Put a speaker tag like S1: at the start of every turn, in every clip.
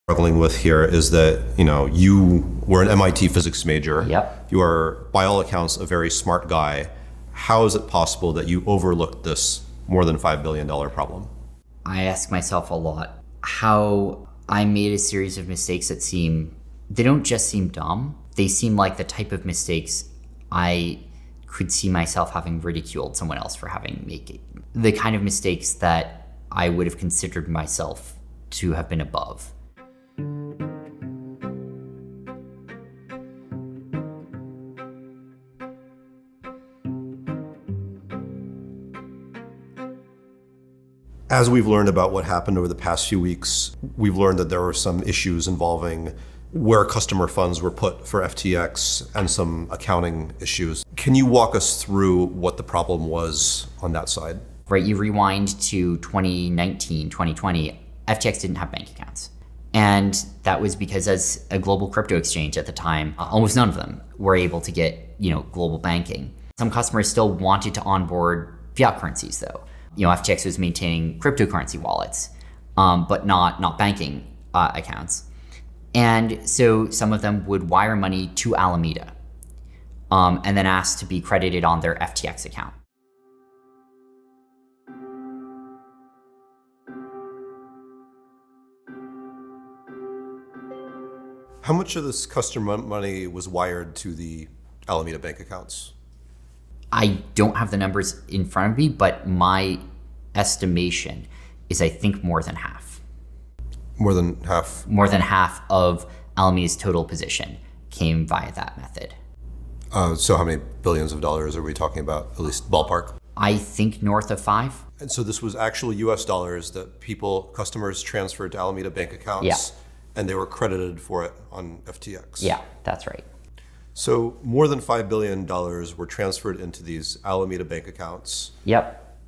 S1: Struggling with here is that, you were an MIT physics major.
S2: Yep.
S1: You are, by all accounts, a very smart guy. How is it possible that you overlooked this more than $5 billion problem?
S2: I ask myself a lot how I made a series of mistakes that they don't just seem dumb. They seem like the type of mistakes I could see myself having ridiculed someone else for having made. The kind of mistakes that I would have considered myself to have been above.
S1: As we've learned about what happened over the past few weeks, we've learned that there were some issues involving where customer funds were put for FTX and some accounting issues. Can you walk us through what the problem was on that side?
S2: Right, you rewind to 2019, 2020, FTX didn't have bank accounts. And that was because as a global crypto exchange at the time, almost none of them were able to get, global banking. Some customers still wanted to onboard fiat currencies though. FTX was maintaining cryptocurrency wallets, but not banking accounts. And so some of them would wire money to Alameda and then ask to be credited on their FTX account.
S1: How much of this customer money was wired to the Alameda bank accounts?
S2: I don't have the numbers in front of me, but my estimation is I think more than half.
S1: More than half?
S2: More than half of Alameda's total position came via that method.
S1: So how many billions of dollars are we talking about, at least ballpark?
S2: I think north of 5.
S1: And so this was actually US dollars that customers transferred to Alameda bank accounts,
S2: Yeah.
S1: And they were credited for it on FTX.
S2: Yeah, that's right.
S1: So more than $5 billion were transferred into these Alameda bank accounts.
S2: Yep.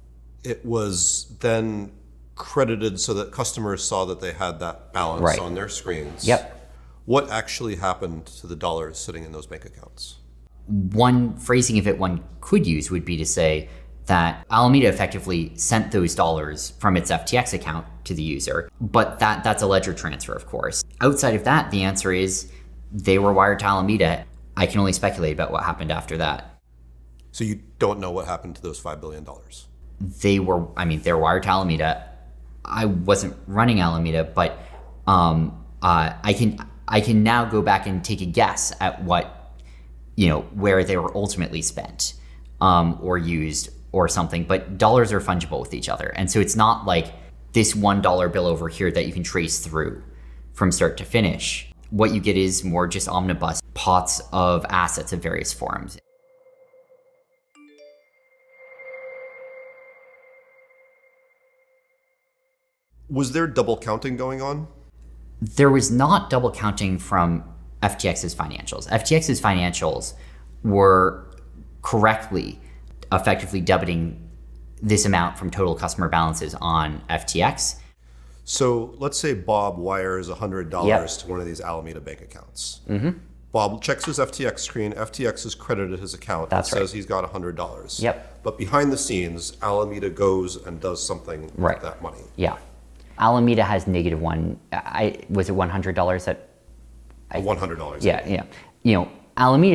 S1: It was then credited so that customers saw that they had that balance
S2: Right.
S1: on their screens.
S2: Yep.
S1: What actually happened to the dollars sitting in those bank accounts?
S2: One phrasing of it one could use would be to say that Alameda effectively sent those dollars from its FTX account to the user, but that's a ledger transfer, of course. Outside of that, the answer is they were wired to Alameda. I can only speculate about what happened after that.
S1: So you don't know what happened to those $5 billion?
S2: They were wired to Alameda. I wasn't running Alameda, but I can now go back and take a guess at what, where they were ultimately spent or used or something, but dollars are fungible with each other. And so it's not like this $1 bill over here that you can trace through from start to finish. What you get is more just omnibus pots of assets of various forms.
S1: Was there double counting going on?
S2: There was not double counting from FTX's financials. FTX's financials were correctly, effectively debiting this amount from total customer balances on FTX.
S1: So let's say Bob wires $100
S2: Yep.
S1: to one of these Alameda bank accounts.
S2: Mm-hmm.
S1: Bob checks his FTX screen. FTX has credited his account.
S2: That's
S1: It says
S2: right.
S1: he's got $100.
S2: Yep.
S1: But behind the scenes, Alameda goes and does something
S2: Right.
S1: with that money.
S2: Yeah. Alameda has -1. Was it $100 that?
S1: $100.
S2: Yeah. Alameda